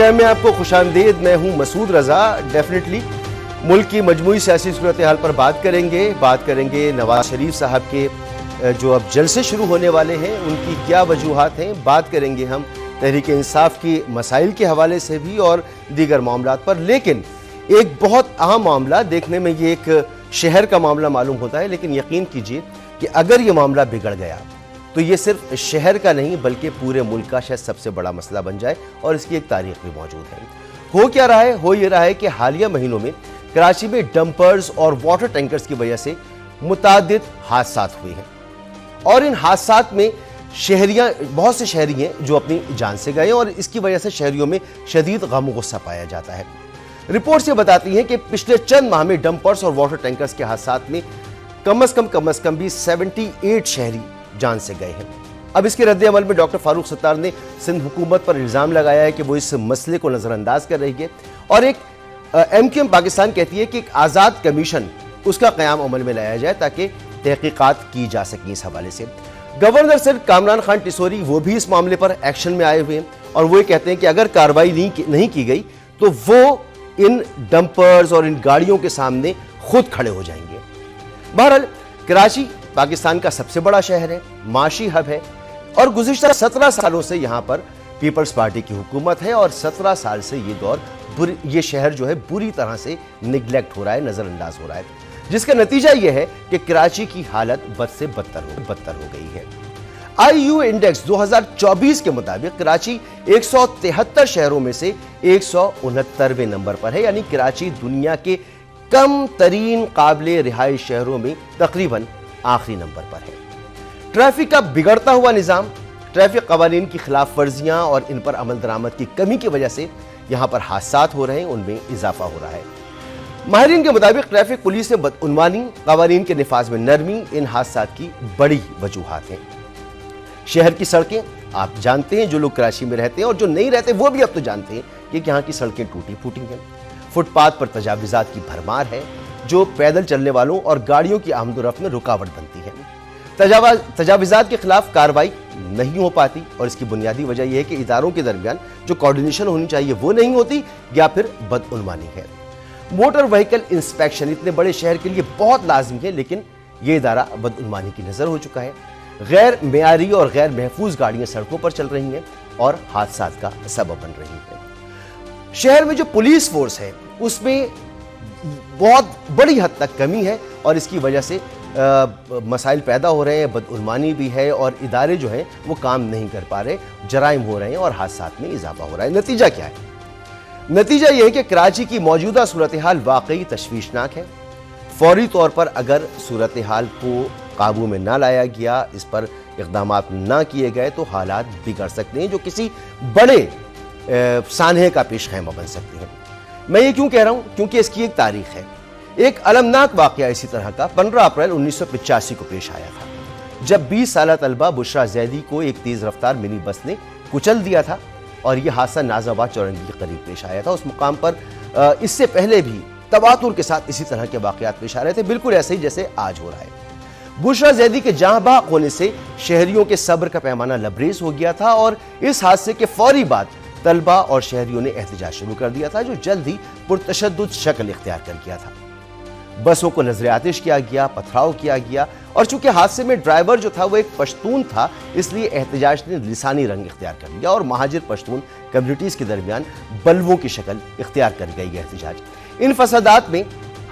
Programme میں آپ کو خوش آمدید. میں ہوں مسعود رضا. ڈیفینیٹلی ملک کی مجموعی سیاسی صورتحال پر بات کریں گے نواز شریف صاحب کے جو اب جلسے شروع ہونے والے ہیں ان کی کیا وجوہات ہیں. بات کریں گے ہم تحریک انصاف کی مسائل کے حوالے سے بھی اور دیگر معاملات پر. لیکن ایک بہت اہم معاملہ, دیکھنے میں یہ ایک شہر کا معاملہ معلوم ہوتا ہے, لیکن یقین کیجئے کہ اگر یہ معاملہ بگڑ گیا تو یہ صرف شہر کا نہیں بلکہ پورے ملک کا شاید سب سے بڑا مسئلہ بن جائے, اور اس کی ایک تاریخ بھی موجود ہے. ہو کیا رہا ہے؟ ہو یہ رہا ہے کہ حالیہ مہینوں میں کراچی میں ڈمپرز اور واٹر ٹینکرز کی وجہ سے متعدد حادثات ہوئے ہیں, اور ان حادثات میں بہت سے شہری ہیں جو اپنی جان سے گئے, اور اس کی وجہ سے شہریوں میں شدید غم و غصہ پایا جاتا ہے. رپورٹس یہ بتاتی ہیں کہ پچھلے چند ماہ میں ڈمپرز اور واٹر ٹینکرز کے حادثات میں کم از کم بھی 78 شہری جان سے گئے ہیں. اب اس کے رد عمل میں ڈاکٹر فاروق ستار نے سندھ حکومت پر الزام لگایا ہے کہ وہ اس مسئلے کو نظر انداز کر رہی ہے, اور ایک MQM پاکستان کہتی ہے کہ ایک آزاد کمیشن اس کا قیام عمل میں لایا جائے تاکہ تحقیقات کی جا سکیں. اس حوالے سے گورنر سندھ کامران خان ٹیسوری وہ بھی اس معاملے پر ایکشن میں آئے ہوئے ہیں, اور وہ یہ کہتے ہیں کہ اگر کارروائی نہیں کی گئی تو وہ ان ڈمپرز اور ان گاڑیوں کے سامنے خود کھڑے ہو جائیں گے. بہرحال کراچی پاکستان کا سب سے بڑا شہر ہے, معاشی ہب ہے, اور گزشتہ 17 سالوں سے یہاں پر پیپلز پارٹی کی حکومت ہے, اور 17 سال سے یہ شہر جو ہے بری طرح سے نگلیکٹ ہو رہا ہے, نظر انداز ہو رہا ہے, جس کا نتیجہ یہ ہے کہ کراچی کی حالت بد سے بدتر ہو گئی ہے. IU انڈیکس 2024 کے مطابق کراچی 173 شہروں میں سے 169ویں نمبر پر ہے, یعنی کراچی دنیا کے کم ترین قابل رہائش شہروں میں تقریباً آخری نمبر پر ہے. ٹریفک کا بگڑتا ہوا نظام, ٹریفک قوانین کی خلاف ورزیاں اور ان پر عمل درآمد کی کمی کی وجہ سے یہاں پر حادثات ہو رہے ہیں, ان میں اضافہ ہو رہا ہے. ماہرین کے مطابق ٹریفک پولیس سے بدعنوانی, قوانین کے نفاذ میں نرمی ان حادثات کی بڑی وجوہات ہیں. شہر کی سڑکیں آپ جانتے ہیں, جو لوگ کراچی میں رہتے ہیں اور جو نہیں رہتے وہ بھی اب تو جانتے ہیں کہ یہاں کی سڑکیں ٹوٹی پھوٹی ہیں. فٹ پاتھ پر تجاوزات کی بھرمار ہے جو پیدل چلنے والوں اور گاڑیوں کی آمد و رفت میں رکاوٹ بنتی ہے. تجاوزات کے خلاف کارروائی نہیں ہو پاتی, اور اس کی بنیادی وجہ یہ ہے کہ اداروں کے درمیان جو کوارڈینیشن ہونی چاہیے وہ نہیں ہوتی, یا پھر بدعنوانی ہے. موٹر وہیکل انسپیکشن اتنے بڑے شہر کے لیے بہت لازمی ہے, لیکن یہ ادارہ بدعنوانی کی نظر ہو چکا ہے. غیر معیاری اور غیر محفوظ گاڑیاں سڑکوں پر چل رہی ہیں اور حادثات کا سبب بن رہی ہیں. شہر میں جو پولیس فورس ہے اس میں بہت بڑی حد تک کمی ہے, اور اس کی وجہ سے مسائل پیدا ہو رہے ہیں, بدعنوانی بھی ہے, اور ادارے جو ہیں وہ کام نہیں کر پا رہے, جرائم ہو رہے ہیں اور حادثات میں اضافہ ہو رہا ہے. نتیجہ کیا ہے؟ نتیجہ یہ ہے کہ کراچی کی موجودہ صورتحال واقعی تشویشناک ہے. فوری طور پر اگر صورتحال کو قابو میں نہ لایا گیا, اس پر اقدامات نہ کیے گئے تو حالات بگڑ سکتے ہیں جو کسی بڑے سانحے کا پیش خیمہ بن سکتے ہیں. میں یہ کیوں کہہ رہا ہوں؟ کیونکہ اس کی ایک تاریخ ہے. ایک المناک واقعہ اسی طرح کا 15 اپریل 1985 کو پیش آیا تھا, جب 20 سالہ طلبہ بشرا زیدی کو ایک تیز رفتار منی بس نے کچل دیا تھا, اور یہ حادثہ ناز آباد چورنگی کے قریب پیش آیا تھا. اس مقام پر اس سے پہلے بھی تواتر کے ساتھ اسی طرح کے واقعات پیش آ رہے تھے, بالکل ایسے ہی جیسے آج ہو رہا ہے. بشرا زیدی کے جاں بحق ہونے سے شہریوں کے صبر کا پیمانہ لبریز ہو گیا تھا, اور اس حادثے کے فوری بعد طلبہ اور شہریوں نے احتجاج شروع کر دیا تھا, جو جلد ہی پرتشدد شکل اختیار کر گیا تھا. بسوں کو نظر آتش کیا گیا, پتھراؤ کیا گیا, اور چونکہ حادثے میں ڈرائیور جو تھا وہ ایک پشتون تھا, اس لیے احتجاج نے لسانی رنگ اختیار کر لیا, اور مہاجر پشتون کمیونٹیز کے درمیان بلووں کی شکل اختیار کر گئی یہ احتجاج. ان فسادات میں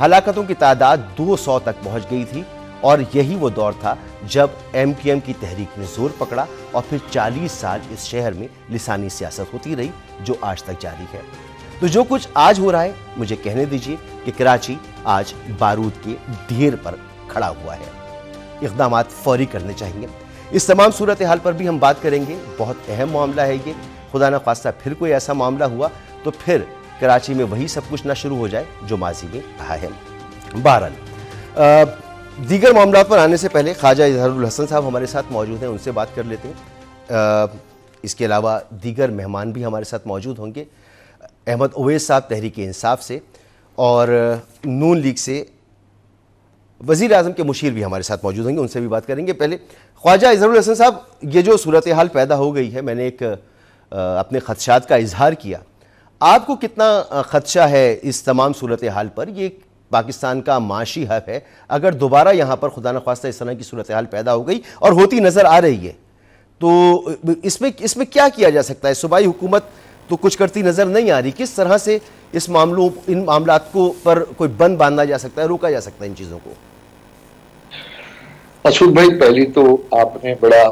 ہلاکتوں کی تعداد 200 تک پہنچ گئی تھی, اور یہی وہ دور تھا جب MQM کی تحریک نے زور پکڑا, اور پھر 40 سال اس شہر میں لسانی سیاست ہوتی رہی جو آج تک جاری ہے. تو جو کچھ آج ہو رہا ہے, مجھے کہنے دیجئے کہ کراچی آج بارود کے ڈھیر پر کھڑا ہوا ہے. اقدامات فوری کرنے چاہیے. اس تمام صورتحال پر بھی ہم بات کریں گے, بہت اہم معاملہ ہے یہ. خدا نہ خواستہ پھر کوئی ایسا معاملہ ہوا تو پھر کراچی میں وہی سب کچھ نہ شروع ہو جائے جو ماضی میں رہا ہے. بہرحال دیگر معاملات پر آنے سے پہلے خواجہ اظہار الحسن صاحب ہمارے ساتھ موجود ہیں, ان سے بات کر لیتے ہیں. اس کے علاوہ دیگر مہمان بھی ہمارے ساتھ موجود ہوں گے. احمد اویس صاحب تحریک انصاف سے, اور نون لیگ سے وزیر اعظم کے مشیر بھی ہمارے ساتھ موجود ہوں گے, ان سے بھی بات کریں گے. پہلے خواجہ اظہار الحسن صاحب, یہ جو صورتحال پیدا ہو گئی ہے, میں نے ایک اپنے خدشات کا اظہار کیا. آپ کو کتنا خدشہ ہے اس تمام صورتحال پر؟ یہ پاکستان کا معاشی حق ہے، اگر دوبارہ یہاں پر خدا نخواستہ اس طرح کی صورتحال پیدا ہو گئی اور ہوتی نظر آ رہی ہے تو اس میں کیا کیا جا سکتا ہے؟ صوبائی حکومت تو کچھ کرتی نظر نہیں آ رہی، کس طرح سے ان معاملات کو پر کوئی بند باندھا جا سکتا ہے، روکا جا سکتا ہے ان چیزوں کو؟ مسعود بھائی، پہلی تو آپ نے بڑا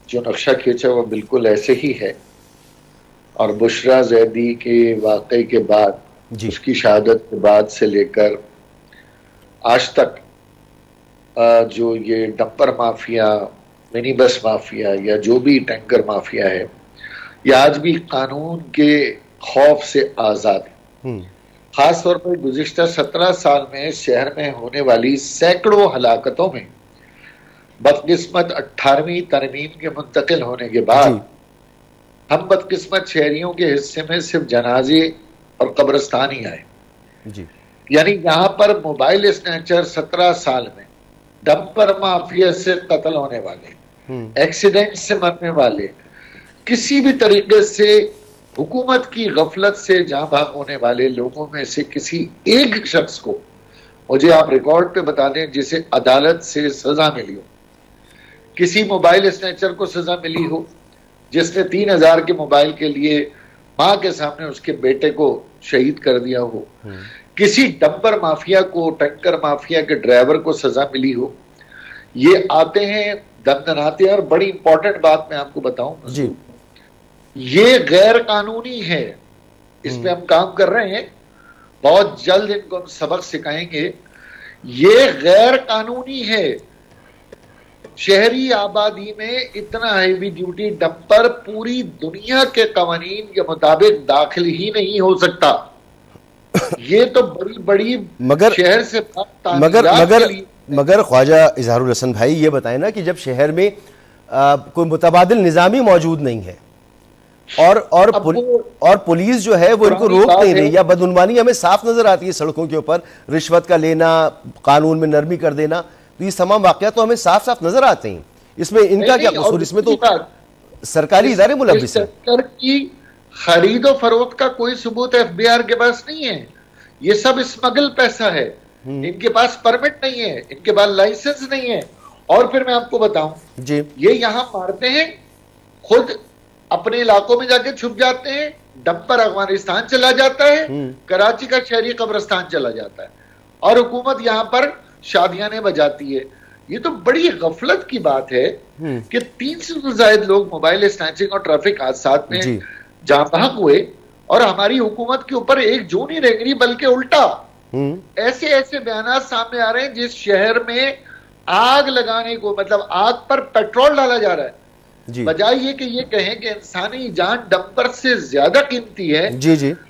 جو نقشہ کھینچا وہ بالکل ایسے ہی ہے، اور بشرا زیدی کے واقعے کے بعد اس کی شہادت کے بعد سے لے کر آج تک جو یہ ڈمپر مافیا، منی بس مافیا یا جو بھی ٹینکر مافیا ہے، یہ آج بھی قانون کے خوف سے آزاد ہے۔ خاص طور پر گزشتہ 17 سال میں شہر میں ہونے والی سینکڑوں ہلاکتوں میں بدقسمت 18ویں ترمیم کے منتقل ہونے کے بعد ہم بدقسمت شہریوں کے حصے میں صرف جنازے اور قبرستان ہی آئے۔ یعنی یہاں پر موبائل اسنیچر 17 سال میں، ڈمپر مافیا سے قتل ہونے والے، ایکسیڈنٹ سے مرنے والے، کسی بھی طریقے سے حکومت کی غفلت سے جاں بحق ہونے والے لوگوں میں سے کسی ایک شخص کو مجھے آپ ریکارڈ پہ بتا دیں جسے عدالت سے سزا ملی ہو، کسی موبائل اسنیچر کو سزا ملی ہو جس نے 3000 کے موبائل کے لیے ماں کے سامنے اس کے بیٹے کو شہید کر دیا ہو، کسی ڈمپر مافیا کو، ٹینکر مافیا کے ڈرائیور کو سزا ملی ہو۔ یہ آتے ہیں دندناتے ہیں، اور بڑی امپورٹنٹ بات میں آپ کو بتاؤں، یہ غیر قانونی ہے، اس پہ ہم کام کر رہے ہیں، بہت جلد ان کو ہم سبق سکھائیں گے۔ یہ غیر قانونی ہے، شہری آبادی میں اتنا ہیوی ڈیوٹی ڈمپر پوری دنیا کے قوانین کے مطابق داخل ہی نہیں ہو سکتا۔ یہ تو بڑی بڑی شہر سے مگر خواجہ اظہار الحسن بھائی یہ بتائیں نا کہ جب شہر میں کوئی متبادل نظامی موجود نہیں ہے اور پولیس جو ہے وہ ان کو روک نہیں رہی، یا بدعنوانی ہمیں صاف نظر آتی ہے سڑکوں کے اوپر، رشوت کا لینا، قانون میں نرمی کر دینا، تو یہ تمام واقعات تو ہمیں صاف صاف نظر آتے ہیں۔ اس میں ان کا کیا قصور؟ اس میں تو سرکاری ادارے ملوث ہیں۔ کی خرید و فروخت کا کوئی ثبوت ایف بی آر کے پاس نہیں ہے، یہ سب اسمگل پیسہ ہے، ان کے پاس پرمٹ نہیں ہے، ان کے پاس لائسنس نہیں ہے۔ اور پھر میں آپ کو بتاؤں، یہ یہاں مارتے ہیں، خود اپنے علاقوں میں جا کے چھپ جاتے ہیں، ڈمپر افغانستان چلا جاتا ہے، کراچی کا شہری قبرستان چلا جاتا ہے، اور حکومت یہاں پر شادیاں بجاتی ہے۔ یہ تو بڑی غفلت کی بات ہے کہ 300 سے زائد لوگ موبائل اسنیچنگ اور ٹریفک حادثات میں جاں بحق ہوئے، اور ہماری حکومت کے اوپر ایک جو نہیں رنگ رہی بلکہ الٹا ایسے ایسے بیانات سامنے آ رہے ہیں جس شہر میں آگ لگانے کو، مطلب آگ پر پیٹرول ڈالا جا رہا ہے، بجائے یہ کہ یہ کہیں کہ انسانی جان ڈمپر سے زیادہ قیمتی ہے،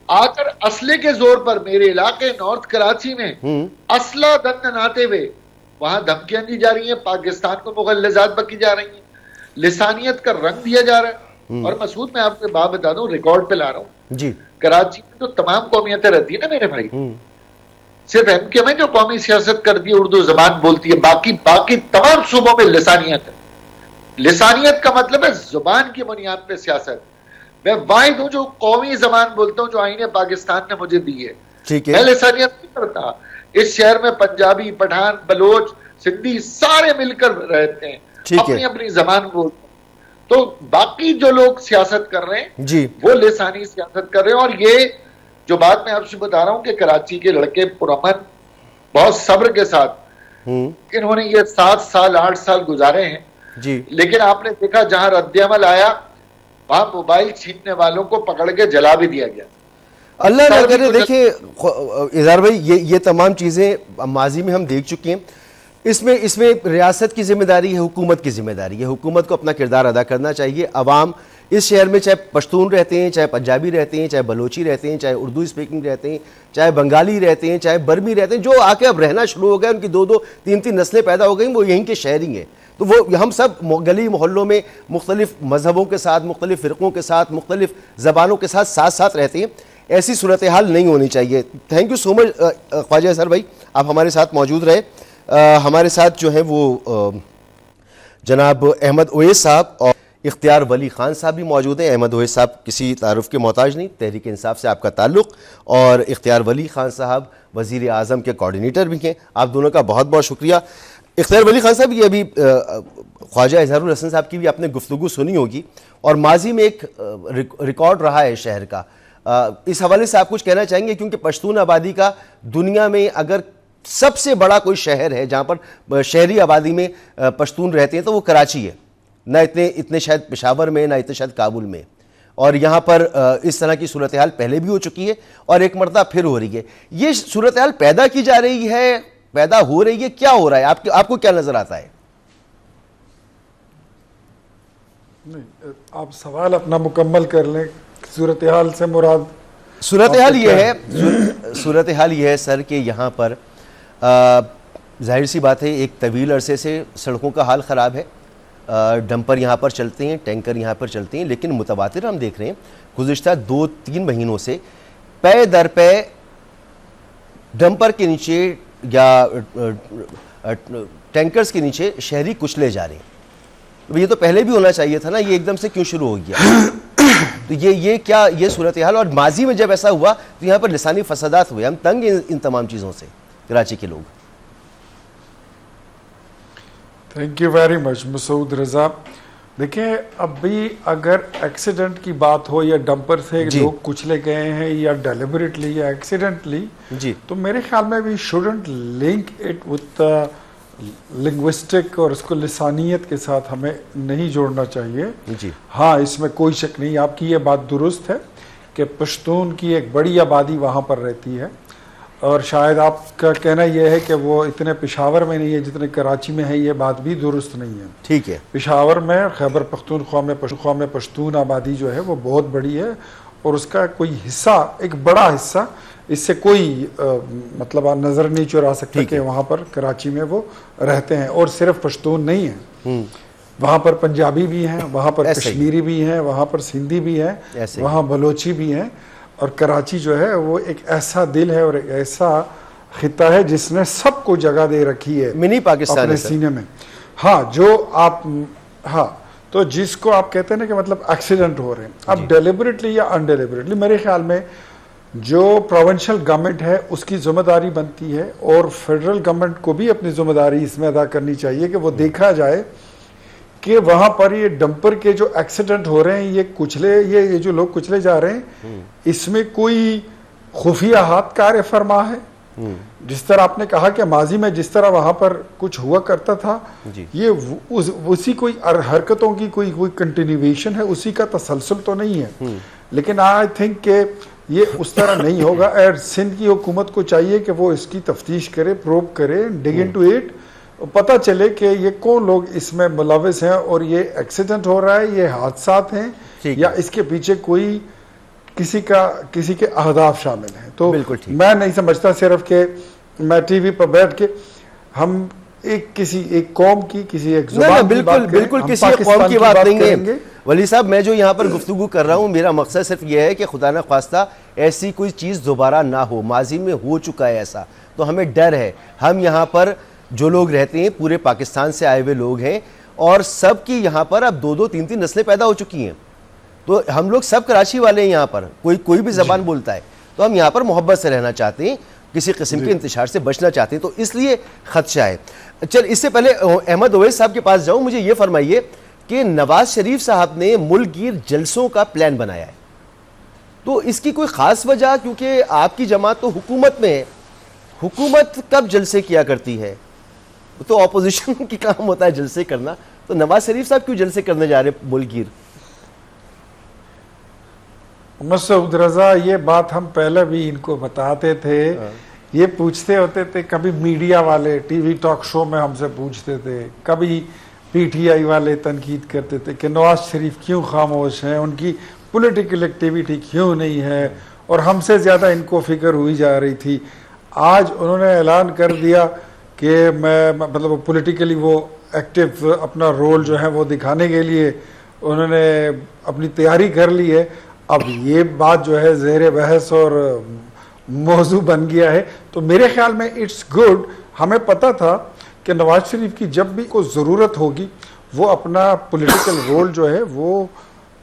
آ کر اسلحے کے زور پر میرے علاقے نارتھ کراچی میں اسلحہ دندناتے ہوئے وہاں دھمکیاں دی جا رہی ہیں، پاکستان کو مغلظات بکی جا رہی ہیں، لسانیت کا رنگ دیا جا رہا ہے۔ اور مسعود میں آپ کو بات بتا دوں، ریکارڈ پہ لا رہا ہوں، کراچی میں تو تمام قومیتیں رہتی ہیں نا میرے بھائی، صرف ایم کیو میں جو قومی سیاست کرتی ہے، اردو زبان بولتی ہے، باقی تمام صوبوں میں لسانیت ہے۔ لسانیت کا مطلب ہے زبان کی بنیاد پہ سیاست۔ میں واحد ہوں جو قومی زبان بولتا ہوں جو آئین پاکستان نے مجھے دی ہے، میں لسانیت نہیں کرتا۔ اس شہر میں پنجابی، پٹھان، بلوچ، سندھی سارے مل کر رہتے ہیں، اپنی اپنی زبان بولتے ہیں۔ تو باقی جو لوگ سیاست کر رہے ہیں وہ لسانی سیاست کر رہے ہیں۔ اور یہ جو بات میں آپ سے بتا رہا ہوں کہ کراچی کے لڑکے پرامن بہت صبر کے ساتھ انہوں نے یہ 7 سال 8 سال گزارے ہیں، لیکن آپ نے دیکھا جہاں رد عمل آیا وہاں موبائل چھیننے والوں کو پکڑ کے جلا بھی دیا گیا۔ اللہ نہ کرے۔ دیکھیں اظہار بھائی، یہ تمام چیزیں ماضی میں ہم دیکھ چکے ہیں۔ اس میں ریاست کی ذمہ داری ہے، حکومت کی ذمہ داری ہے، حکومت کو اپنا کردار ادا کرنا چاہیے۔ عوام اس شہر میں چاہے پشتون رہتے ہیں، چاہے پنجابی رہتے ہیں، چاہے بلوچی رہتے ہیں، چاہے اردو اسپیکنگ رہتے ہیں، چاہے بنگالی رہتے ہیں، چاہے برمی رہتے ہیں، جو آ کے اب رہنا شروع ہو گئے، ان کی 2-2 3-3 نسلیں پیدا ہو گئیں، وہ یہیں کے شہری ہیں۔ تو وہ ہم سب گلی محلوں میں مختلف مذہبوں کے ساتھ، مختلف فرقوں کے ساتھ، مختلف زبانوں کے ساتھ ساتھ رہتے ہیں۔ ایسی صورتحال نہیں ہونی چاہیے۔ تھینک یو سو مچ خواجہ اظہر بھائی، آپ ہمارے ساتھ موجود رہے۔ ہمارے ساتھ جو ہیں وہ جناب احمد اویس صاحب اور اختیار ولی خان صاحب بھی موجود ہیں. احمد اویس صاحب کسی تعارف کے محتاج نہیں, تحریک انصاف سے آپ کا تعلق, اور اختیار ولی خان صاحب وزیر اعظم کے کوارڈینیٹر بھی ہیں. آپ دونوں کا بہت بہت شکریہ. اختیار ولی خان صاحب, یہ ابھی خواجہ اظہر الحسن صاحب کی بھی آپ نے گفتگو سنی ہوگی, اور ماضی میں ایک ریکارڈ رہا ہے شہر کا, اس حوالے سے آپ کچھ کہنا چاہیں گے؟ کیونکہ پشتون آبادی کا دنیا میں اگر سب سے بڑا کوئی شہر ہے جہاں پر شہری آبادی میں پشتون رہتے ہیں تو وہ کراچی ہے. نہ اتنے شاید پشاور میں, نہ اتنے شاید کابل میں, اور یہاں پر اس طرح کی صورتحال پہلے بھی ہو چکی ہے اور ایک مرتبہ پھر ہو رہی ہے. یہ صورتحال پیدا کی جا رہی ہے, پیدا ہو رہی ہے, کیا ہو رہا ہے؟ آپ کو کیا نظر آتا ہے؟ نہیں, آپ سوال اپنا مکمل کر لیں. صورتحال سے مراد صورتحال یہ ہے سر کہ یہاں پر ظاہر سی بات ہے ایک طویل عرصے سے سڑکوں کا حال خراب ہے. ڈمپر یہاں پر چلتے ہیں, ٹینکر یہاں پر چلتے ہیں, لیکن متواتر ہم دیکھ رہے ہیں گزشتہ 2-3 مہینوں سے پے در پے ڈمپر کے نیچے یا ٹینکرز کے نیچے شہری کچلے جا رہے ہیں. یہ تو پہلے بھی ہونا چاہیے تھا نا, یہ ایک دم سے کیوں شروع ہو گیا؟ تو یہ کیا یہ صورتحال؟ اور ماضی میں جب ایسا ہوا تو یہاں پر لسانی فسادات ہوئے. ہم تنگ ہیں ان تمام چیزوں سے, کراچی کے لوگ. تھینک یو ویری مچ مسعود رضا. دیکھیں, ابھی اگر ایکسیڈنٹ کی بات ہو یا ڈمپر سے لوگ کچلے گئے ہیں یا ڈیلیبریٹلی یا ایکسیڈنٹلی, تو میرے خیال میں we shouldn't link it with linguistic, اور اس کو لسانیت کے ساتھ ہمیں نہیں جوڑنا چاہیے. ہاں, اس میں کوئی شک نہیں, آپ کی یہ بات درست ہے کہ پشتون کی ایک بڑی آبادی وہاں پر رہتی ہے, اور شاید آپ کا کہنا یہ ہے کہ وہ اتنے پشاور میں نہیں ہے جتنے کراچی میں ہے. یہ بات بھی درست نہیں ہے. ٹھیک ہے, پشاور میں خیبر پختونخوا میں پشتون آبادی جو ہے وہ بہت بڑی ہے, اور اس کا کوئی حصہ, ایک بڑا حصہ, اس سے کوئی مطلب آپ نظر نہیں چرا سکتے کہ وہاں پر کراچی میں وہ رہتے ہیں. اور صرف پشتون نہیں ہیں, وہاں پر پنجابی بھی ہیں, وہاں پر کشمیری بھی ہیں, وہاں پر سندھی بھی ہیں, وہاں بلوچی بھی ہیں. اور کراچی جو ہے وہ ایک ایسا دل ہے اور ایک ایسا خطہ ہے جس نے سب کو جگہ دے رکھی ہے منی پاکستان اپنے سینے میں. ہاں, جو آپ, ہاں, تو جس کو آپ کہتے ہیں نا کہ مطلب ایکسیڈنٹ ہو رہے ہیں, اب ڈیلیبریٹلی یا ان ڈیلیبریٹلی, میرے خیال میں جو پروونشل گورنمنٹ ہے اس کی ذمہ داری بنتی ہے, اور فیڈرل گورنمنٹ کو بھی اپنی ذمہ داری اس میں ادا کرنی چاہیے کہ وہ دیکھا جائے کہ وہاں پر یہ ڈمپر کے جو ایکسیڈنٹ ہو رہے ہیں, یہ کچلے, یہ جو لوگ کچلے جا رہے ہیں, اس میں کوئی خفیہ ہاتھ کار فرما ہے. جس طرح آپ نے کہا کہ ماضی میں جس طرح وہاں پر کچھ ہوا کرتا تھا, یہ اسی کوئی حرکتوں کی کوئی کنٹینیویشن ہے, اسی کا تسلسل تو نہیں ہے. لیکن آئی تھنک کہ یہ اس طرح نہیں ہوگا. اور سندھ کی حکومت کو چاہیے کہ وہ اس کی تفتیش کرے, پروب کرے, ڈگ انٹو اٹ, پتہ چلے کہ یہ کون لوگ اس میں ملوث ہیں, اور یہ ایکسیڈنٹ ہو رہا ہے, یہ حادثات ہیں, یا اس کے پیچھے کوئی کسی کے اہداف شامل ہیں. تو میں نہیں سمجھتا صرف کہ میں ٹی وی پر بیٹھ کے ہم ایک قوم کی, کسی ایک زبان کی بات کریں, بالکل کسی قوم کی بات نہیں ہے. ولی صاحب, میں جو یہاں پر گفتگو کر رہا ہوں, میرا مقصد صرف یہ ہے کہ خدا نہ خواستہ ایسی کوئی چیز دوبارہ نہ ہو. ماضی میں ہو چکا ہے ایسا, تو ہمیں ڈر ہے. ہم یہاں پر جو لوگ رہتے ہیں پورے پاکستان سے آئے ہوئے لوگ ہیں, اور سب کی یہاں پر اب 2-3 نسلیں پیدا ہو چکی ہیں. تو ہم لوگ سب کراچی والے ہیں یہاں پر, کوئی بھی زبان بولتا ہے, تو ہم یہاں پر محبت سے رہنا چاہتے ہیں, کسی قسم کے انتشار سے بچنا چاہتے ہیں, تو اس لیے خدشہ ہے. چل, اس سے پہلے احمد اویس صاحب کے پاس جاؤں, مجھے یہ فرمائیے کہ نواز شریف صاحب نے ملک گیر جلسوں کا پلان بنایا ہے, تو اس کی کوئی خاص وجہ؟ کیونکہ آپ کی جماعت تو حکومت میں ہے, حکومت کب جلسے کیا کرتی ہے؟ تو اپوزیشن کی کام ہوتا ہے جلسے کرنا, تو نواز شریف صاحب کیوں جلسے کرنے جا رہے ملک گیر؟ مسعود رضا, یہ بات ہم پہلے بھی ان کو بتاتے تھے, یہ پوچھتے ہوتے تھے, کبھی میڈیا والے ٹی وی ٹاک شو میں ہم سے پوچھتے تھے, کبھی پی ٹی آئی والے تنقید کرتے تھے کہ نواز شریف کیوں خاموش ہیں, ان کی پولیٹیکل ایکٹیویٹی کیوں نہیں ہے, اور ہم سے زیادہ ان کو فکر ہوئی جا رہی تھی. آج انہوں نے اعلان کر دیا کہ میں مطلب پولیٹیکلی وہ ایکٹیو اپنا رول جو ہے وہ دکھانے کے لیے انہوں نے اپنی تیاری کر لی ہے. اب یہ بات جو ہے زیر بحث اور موضوع بن گیا ہے. تو میرے خیال میں اٹس گڈ. ہمیں پتہ تھا کہ نواز شریف کی جب بھی کوئی ضرورت ہوگی وہ اپنا پولیٹیکل رول جو ہے وہ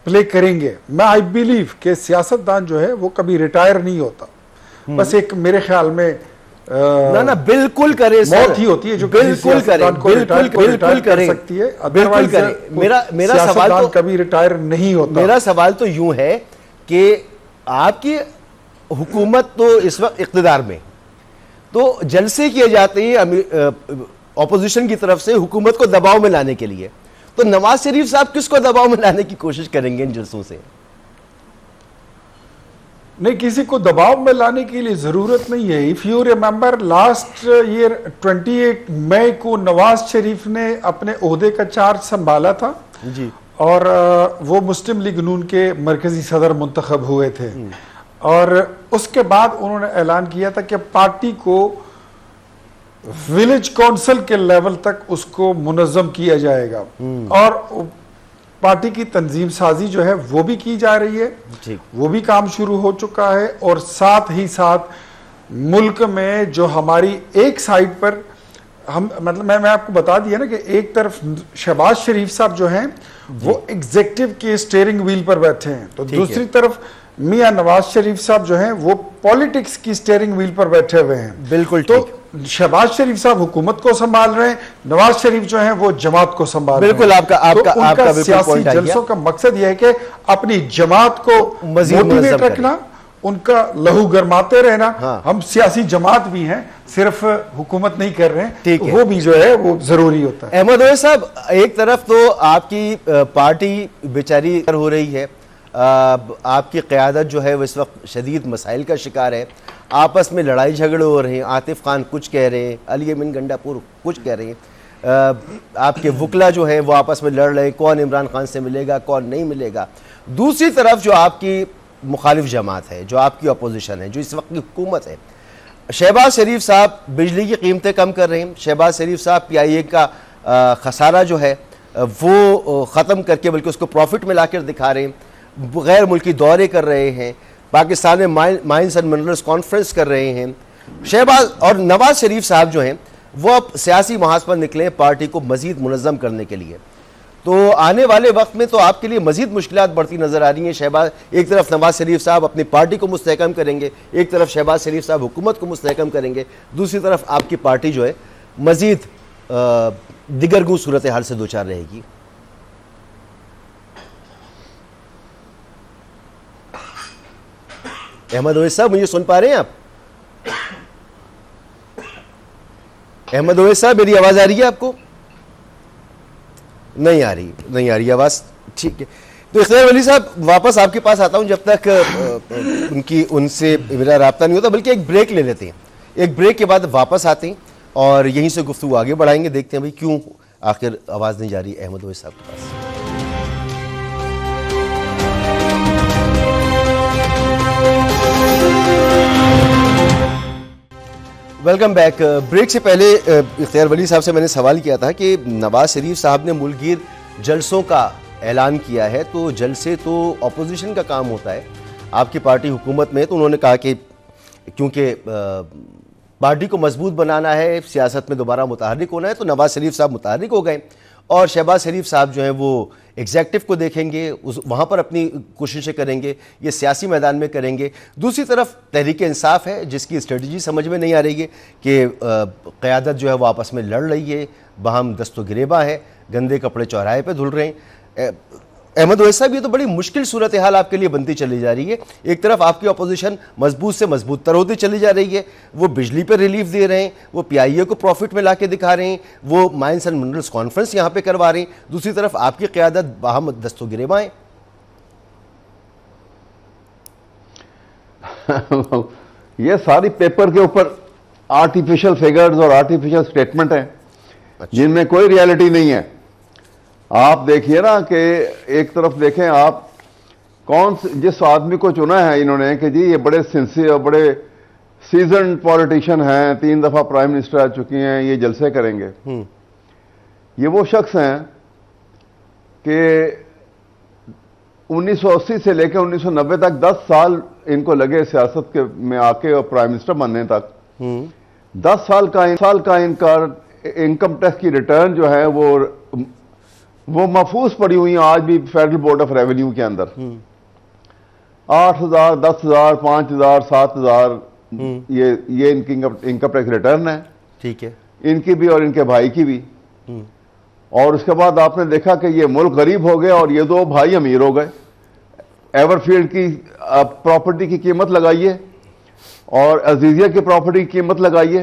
پلے کریں گے. میں آئی بیلیو کہ سیاستدان جو ہے وہ کبھی ریٹائر نہیں ہوتا, بس ایک میرے خیال میں نہ بالکل کرے سر, موت ہی ہوتی ہے جو بالکل کرے, بالکل کرے سکتی ہے, بالکل کرے. میرا سوال تو کبھی ریٹائر نہیں ہوتا. میرا سوال تو یوں ہے کہ آپ کی حکومت تو اس وقت اقتدار میں, تو جلسے کیے جاتے ہیں اپوزیشن کی طرف سے حکومت کو دباؤ میں لانے کے لیے, تو نواز شریف صاحب کس کو دباؤ میں لانے کی کوشش کریں گے ان جلسوں سے؟ نہیں, کسی کو دباؤ میں لانے کے لیے ضرورت نہیں ہے. If you remember last year 28 مئی کو نواز شریف نے اپنے عہدے کا چارج سنبھالا تھا جی, اور وہ مسلم لیگ نون کے مرکزی صدر منتخب ہوئے تھے, اور اس کے بعد انہوں نے اعلان کیا تھا کہ پارٹی کو ولیج کونسل کے لیول تک اس کو منظم کیا جائے گا, اور پارٹی کی تنظیم سازی جو ہے وہ بھی کی جا رہی ہے, وہ بھی کام شروع ہو چکا ہے. اور ساتھ ہی ساتھ ملک میں جو ہماری ایک سائڈ پر ہم مطلب میں آپ کو بتا دیا نا کہ ایک طرف شہباز شریف صاحب جو ہیں وہ ایگزیکٹو کے اسٹیئرنگ ویل پر بیٹھے ہیں, تو دوسری طرف میاں نواز شریف صاحب جو ہیں وہ پالیٹکس کی اسٹیئرنگ ویل پر بیٹھے ہوئے ہیں. بالکل تو شہباز شریف صاحب حکومت کو سنبھال رہے ہیں, نواز شریف جو ہیں وہ جماعت کو سنبھال رہے ہیں. بالکل آپ کا سیاسی جلسوں کا مقصد یہ ہے کہ اپنی جماعت کو موٹیویٹ رکھنا, ان کا لہو گرماتے رہنا. ہم سیاسی جماعت بھی ہیں, صرف حکومت نہیں کر رہے ہیں, وہ بھی جو ہے وہ ضروری ہوتا ہے. احمد اویس صاحب, ایک طرف تو آپ کی پارٹی بیچاری ہو رہی ہے, آپ کی قیادت جو ہے وہ اس وقت شدید مسائل کا شکار ہے, آپس میں لڑائی جھگڑے ہو رہے ہیں, عاطف خان کچھ کہہ رہے ہیں, علی امین گنڈا پور کچھ کہہ رہے ہیں, آپ کے وکلا جو ہیں وہ آپس میں لڑ رہے ہیں, کون عمران خان سے ملے گا کون نہیں ملے گا. دوسری طرف جو آپ کی مخالف جماعت ہے, جو آپ کی اپوزیشن ہے, جو اس وقت کی حکومت ہے, شہباز شریف صاحب بجلی کی قیمتیں کم کر رہے ہیں, شہباز شریف صاحب پی آئی اے کا خسارہ جو ہے وہ ختم کر کے بلکہ اس کو پروفٹ میں لا کر دکھا رہے ہیں, غیر ملکی دورے کر رہے ہیں, پاکستان میں مائنز اینڈ منرلز کانفرنس کر رہے ہیں. شہباز اور نواز شریف صاحب جو ہیں وہ اب سیاسی محاذ پر نکلے پارٹی کو مزید منظم کرنے کے لیے, تو آنے والے وقت میں تو آپ کے لیے مزید مشکلات بڑھتی نظر آ رہی ہیں. شہباز ایک طرف نواز شریف صاحب اپنی پارٹی کو مستحکم کریں گے, ایک طرف شہباز شریف صاحب حکومت کو مستحکم کریں گے, دوسری طرف آپ کی پارٹی جو ہے مزید دگرگوں صورتحال سے دوچار رہے گی. احمد اویس صاحب مجھے سن پا رہے ہیں آپ؟ احمد اویس صاحب میری آواز آ رہی ہے آپ کو؟ نہیں آ رہی آواز, ٹھیک ہے. تو اختیار ولی صاحب واپس آپ کے پاس آتا ہوں, جب تک ان سے میرا رابطہ نہیں ہوتا, بلکہ ایک بریک لے لیتے ہیں, ایک بریک کے بعد واپس آتے ہیں اور یہیں سے گفتگو آگے بڑھائیں گے. دیکھتے ہیں بھائی کیوں آخر آواز نہیں جا رہی احمد اویس صاحب کے پاس. Welcome back. بریک سے پہلے اختیار ولی صاحب سے میں نے سوال کیا تھا کہ نواز شریف صاحب نے ملک گیر جلسوں کا اعلان کیا ہے, تو جلسے تو اپوزیشن کا کام ہوتا ہے, آپ کی پارٹی حکومت میں, تو انہوں نے کہا کہ کیونکہ پارٹی کو مضبوط بنانا ہے, سیاست میں دوبارہ متحرک ہونا ہے, تو نواز شریف صاحب متحرک ہو گئے, اور شہباز شریف صاحب جو ہیں وہ ایگزیکٹو کو دیکھیں گے, وہاں پر اپنی کوششیں کریں گے, یہ سیاسی میدان میں کریں گے. دوسری طرف تحریک انصاف ہے جس کی اسٹریٹجی سمجھ میں نہیں آ رہی ہے کہ قیادت جو ہے وہ آپس میں لڑ رہی ہے, باہم دست و گریباں ہے, گندے کپڑے چوراہے پہ دھل رہے ہیں. احمد اویس صاحب, یہ تو بڑی مشکل صورتحال آپ کے لیے بنتی چلی جا رہی ہے. ایک طرف آپ کی اپوزیشن مضبوط سے مضبوط تر ہوتی چلی جا رہی ہے, وہ بجلی پہ ریلیف دے رہے ہیں, وہ پی آئی اے کو پروفٹ میں لا کے دکھا رہے ہیں, وہ مائنز اینڈ منرلز کانفرنس یہاں پہ کروا رہے ہیں, دوسری طرف آپ کی قیادت باہم دست و گریباں ہیں. یہ ساری پیپر کے اوپر آرٹیفیشل فیگرز اور آرٹیفیشل سٹیٹمنٹ ہیں جن میں کوئی ریالٹی نہیں ہے. آپ دیکھیے نا کہ ایک طرف دیکھیں آپ جس آدمی کو چنا ہے انہوں نے کہ جی یہ بڑے سنسیئر بڑے سیزنڈ پولیٹیشین ہیں, 3 دفعہ پرائم منسٹر آ چکی ہیں, یہ جلسے کریں گے. یہ وہ شخص ہیں کہ 1980 سے لے کے 1990 تک 10 سال ان کو لگے سیاست میں آ کے اور پرائم منسٹر بننے تک. 10 سال کا ان کا انکم ٹیکس کی ریٹرن جو ہے وہ وہ محفوظ پڑی ہوئی ہیں آج بھی فیڈرل بورڈ آف ریونیو کے اندر. 8,000 10,000 5,000 7,000 یہ ان کی انکم ٹیکس ریٹرن ہے. ٹھیک ہے, ان کی بھی اور ان کے بھائی کی بھی. اور اس کے بعد آپ نے دیکھا کہ یہ ملک غریب ہو گیا اور یہ دو بھائی امیر ہو گئے. ایور فیلڈ کی پراپرٹی کی قیمت لگائیے اور عزیزیہ کی پراپرٹی کی قیمت لگائیے,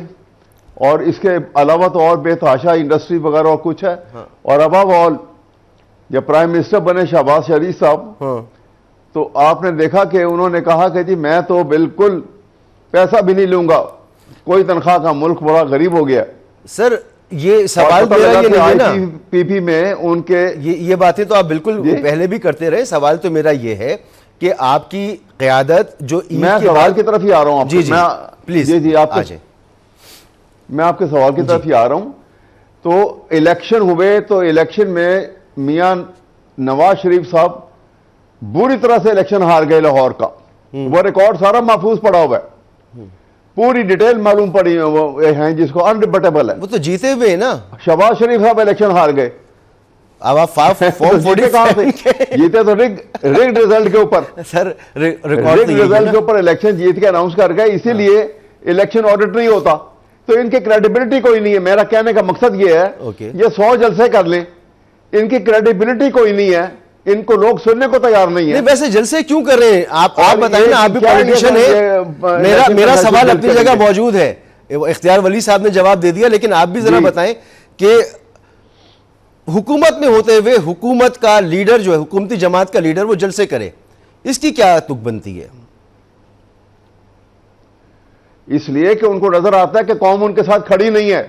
اور اس کے علاوہ تو اور بے تحاشا انڈسٹری وغیرہ اور کچھ ہے. اور ابو آل جب پرائم منسٹر بنے شہباز شریف صاحب, تو آپ نے دیکھا کہ انہوں نے کہا کہ جی میں تو بالکل پیسہ بھی نہیں لوں گا, کوئی تنخواہ کا, ملک بڑا غریب ہو گیا. سر یہ سوال میرا یہ نہیں ہے نا, پی پی میں ان کے یہ باتیں تو آپ بالکل پہلے بھی کرتے رہے. سوال تو میرا یہ ہے کہ آپ کی قیادت جو میں سوال کی طرف ہی آ رہا ہوں. جی پلیز جی آپ میں آپ کے سوال کی طرف ہی آ رہا ہوں. تو الیکشن ہوئے تو الیکشن میں میاں نواز شریف صاحب بری طرح سے الیکشن ہار گئے لاہور کا. وہ ریکارڈ سارا محفوظ پڑا ہوا ہے, پوری ڈیٹیل معلوم پڑی ہیں جس کو انڈیبیٹیبل ہے. وہ تو جیتے ہوئے نا, شہباز شریف صاحب الیکشن ہار گئے. اب آپ جیتے تو ریگڈ رزلٹ کے اوپر, سر ریگڈ رزلٹ کے اوپر الیکشن جیت کے اناؤنس کر گئے, اسی لیے الیکشن آڈٹ نہیں ہوتا. تو ان کی کریڈیبلٹی کوئی نہیں ہے. میرا کہنے کا مقصد یہ ہے یہ 100 جلسے کر لیں, ان کی کریڈیبلٹی کوئی نہیں ہے, ان کو لوگ سننے کو تیار نہیں ہے. ویسے جلسے کیوں کر رہے ہیں آپ بتائیں نا, آپ بھی پولیٹیشن ہے. میرا سوال اپنی جگہ موجود ہے, اختیار ولی صاحب نے جواب دے دیا, لیکن آپ بھی ذرا بتائیں کہ حکومت میں ہوتے ہوئے حکومت کا لیڈر جو ہے, حکومتی جماعت کا لیڈر, وہ جلسے کرے, اس کی کیا تک بنتی ہے؟ اس لیے کہ ان کو نظر آتا ہے کہ قوم ان کے ساتھ کھڑی نہیں ہے.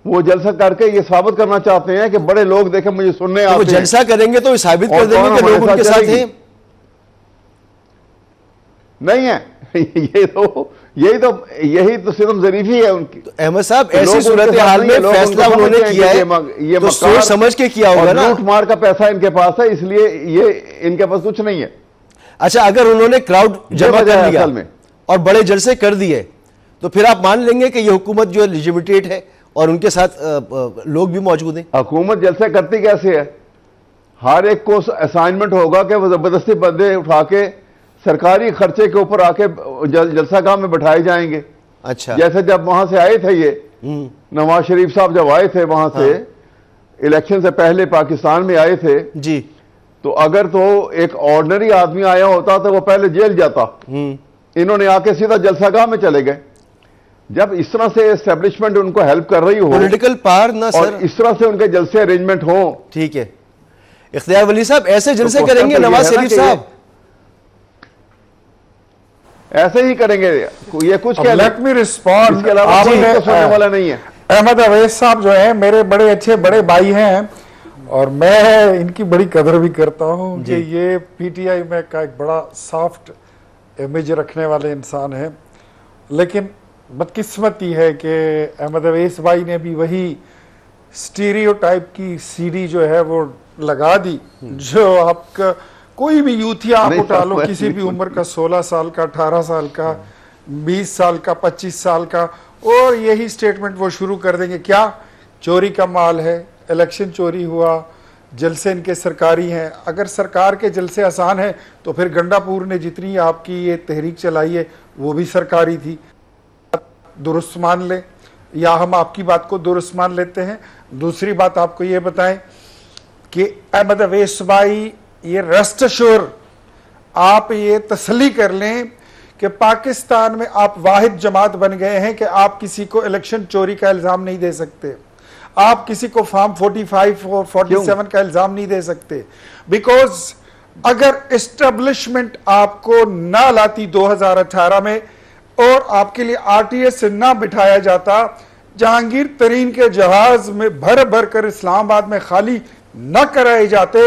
وہ جلسہ کر کے یہ ثابت کرنا چاہتے ہیں کہ بڑے لوگ دیکھیں مجھے سننے آتے ہیں. وہ جلسہ کریں گے تو یہ ثابت کر دیں گے کہ لوگ ان کے ساتھ ہیں. نہیں ہے. یہی تو صرف ظریفی ہے ان کی. احمد صاحب ایسی صورتحال میں فیصلہ انہوں نے کیا ہے تو سوچ سمجھ کے کیا ہوگا نا. لوٹ مار کا پیسہ ان کے پاس ہے, اس لیے یہ ان کے پاس کچھ نہیں ہے. اچھا, اگر انہوں نے کراؤڈ جمع کر لیا اور بڑے جلسے کر دیے تو پھر آپ مان لیں گے کہ یہ حکومت جو ہے لیجیمیٹیٹ ہے اور ان کے ساتھ لوگ بھی موجود ہیں. حکومت جلسے کرتی کیسے ہے؟ ہر ایک کو اسائنمنٹ ہوگا کہ وہ زبردستی بندے اٹھا کے سرکاری خرچے کے اوپر آ کے جلسہ گاہ میں بٹھائے جائیں گے. اچھا, جیسے جب وہاں سے آئے تھے یہ نواز شریف صاحب جب آئے تھے وہاں سے الیکشن سے پہلے پاکستان میں آئے تھے جی, تو اگر تو ایک آرڈنری آدمی آیا ہوتا تو وہ پہلے جیل جاتا. انہوں نے آ کے سیدھا جلسہ گاہ میں چلے گئے. جب اس طرح سے اسٹیبلشمنٹ ان کو ہیلپ کر رہی ہو, پولیٹیکل پار نہ اور اس طرح سے ان کے جلسے ارینجمنٹ ہوں. ٹھیک ہے, اختیار ولی صاحب ایسے جلسے کریں گے نواز شریف صاحب؟ ایسے ہی کریں گے. یہ کچھ لیٹ می ریسپونڈ. اس کے علاوہ سننے والا نہیں ہے. احمد اویس صاحب جو ہیں میرے بڑے اچھے بڑے بھائی ہیں, اور میں ان کی بڑی قدر بھی کرتا ہوں کہ یہ پی ٹی آئی میں کا ایک بڑا سافٹ امیج رکھنے والے انسان ہیں. لیکن بدقسمتی ہے کہ احمد اویس بھائی نے بھی وہی سٹیریو ٹائپ کی سی ڈی جو ہے وہ لگا دی, جو آپ کا کوئی بھی یوتھیا آپ اٹھا لو, کسی بھی عمر کا, 16 سال کا, 18 سال کا, 20 سال کا, 25 سال کا, اور یہی سٹیٹمنٹ وہ شروع کر دیں گے. کیا چوری کا مال ہے, الیکشن چوری ہوا, جلسے ان کے سرکاری ہیں. اگر سرکار کے جلسے آسان ہیں تو پھر گنڈا پور نے جتنی آپ کی یہ تحریک چلائی ہے وہ بھی سرکاری تھی. درست مان لیں یا ہم آپ کی بات کو درست مان لیتے ہیں. دوسری بات آپ کو یہ بتائیں کہ احمد اویس بھائی, یہ ریسٹ ایشور, آپ یہ تسلی کر لیں کہ پاکستان میں آپ واحد جماعت بن گئے ہیں کہ آپ کسی کو الیکشن چوری کا الزام نہیں دے سکتے, آپ کسی کو فارم 45 اور 47 کا الزام نہیں دے سکتے. بیکوز اگر اسٹیبلشمنٹ آپ کو نہ لاتی 2018 میں اور آپ کے لیے آر ٹی ایس سے نہ بٹھایا جاتا, جہانگیر ترین کے جہاز میں بھر بھر کر اسلام آباد میں خالی نہ کرائے جاتے,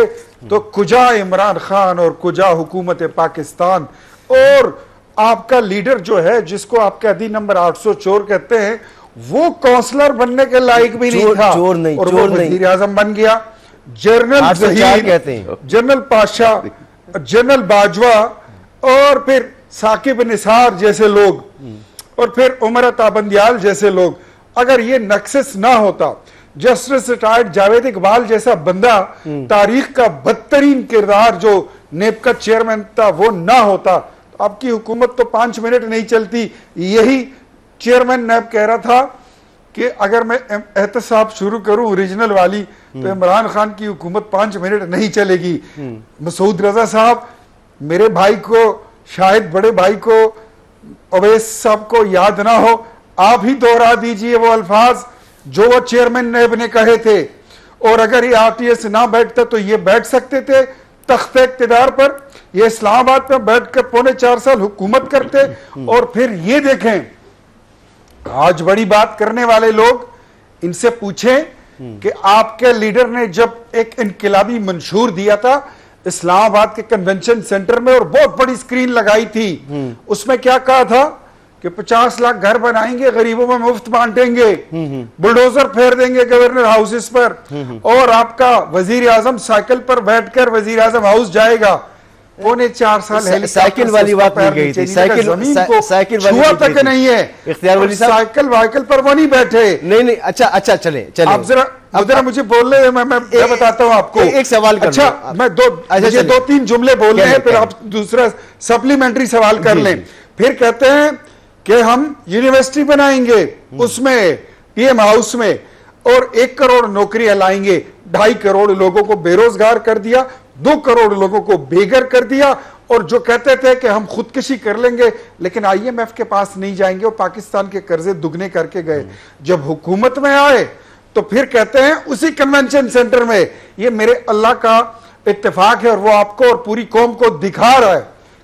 تو کجا عمران خان اور کجا حکومت پاکستان اور آپ کا لیڈر جو ہے جس کو آپ قیدی نمبر 800 چور کہتے ہیں, وہ کونسلر بننے کے لائق بھی نہیں تھا, اور وہ وزیر اعظم بن گیا. General Zaheer, general Pasha, general Bajwa, اور پھر ثاقب نثار جیسے لوگ, اور پھر عمر عطا بندیال جیسے لوگ. اگر یہ نکسس نہ ہوتا, جسٹس ریٹائرڈ جاوید اقبال جیسا بندہ تاریخ کا بدترین کردار جو نیب کا چیئرمین تھا وہ نہ ہوتا تو آپ کی حکومت تو 5 منٹ نہیں چلتی. یہی چیئرمین نیب کہہ رہا تھا کہ اگر میں احتساب شروع کروں اوریجنل والی تو عمران خان کی حکومت 5 منٹ نہیں چلے گی. مسعود رضا صاحب میرے بھائی کو, شاید بڑے بھائی کو, اویس صاحب کو یاد نہ ہو, آپ ہی دوہرا دیجئے وہ الفاظ جو وہ چیئرمین نیب نے کہے تھے. اور اگر یہ RTS نہ بیٹھتا تو یہ بیٹھ سکتے تھے تخت اقتدار پر, یہ اسلام آباد میں بیٹھ کر 4.25 سال حکومت کرتے. اور پھر یہ دیکھیں آج بڑی بات کرنے والے لوگ, ان سے پوچھیں کہ آپ کے لیڈر نے جب ایک انقلابی منشور دیا تھا اسلام آباد کے کنونشن سینٹر میں اور بہت بڑی سکرین لگائی تھی, اس میں کیا کہا تھا کہ 50 لاکھ گھر بنائیں گے, غریبوں میں مفت بانٹیں گے, بلڈوزر پھیر دیں گے گورنر ہاؤسز پر, اور آپ کا وزیر اعظم سائیکل پر بیٹھ کر وزیر اعظم ہاؤس جائے گا. 4.25 سال سائیکل والی بات نہیں گئی تھی, سائیکل چھوا تک نہیں ہے اختیار ولی صاحب, سائیکل وائیکل پر وہ نہیں بیٹھے. نہیں اچھا چلیں آپ ذرا مجھے بول لیں, میں بتاتا ہوں آپ کو ایک سوال. اچھا میں 2-3 جملے بولنے ہیں, پھر آپ دوسرا سپلیمنٹری سوال کر لیں. پھر کہتے ہیں کہ ہم یونیورسٹی بنائیں گے اس میں PM ہاؤس میں, اور 1 کروڑ نوکریاں لائیں گے. 2.5 کروڑ لوگوں کو بے روزگار کر دیا, 2 کروڑ لوگوں کو بے گھر کر دیا. اور جو کہتے تھے کہ ہم خودکشی کر لیں گے لیکن IMF کے پاس نہیں جائیں گے, اور پاکستان کے قرضے دگنے کر کے گئے. جب حکومت میں آئے تو پھر کہتے ہیں اسی کنونشن سینٹر میں, یہ میرے اللہ کا اتفاق ہے اور وہ آپ کو اور پوری قوم کو دکھا رہا ہے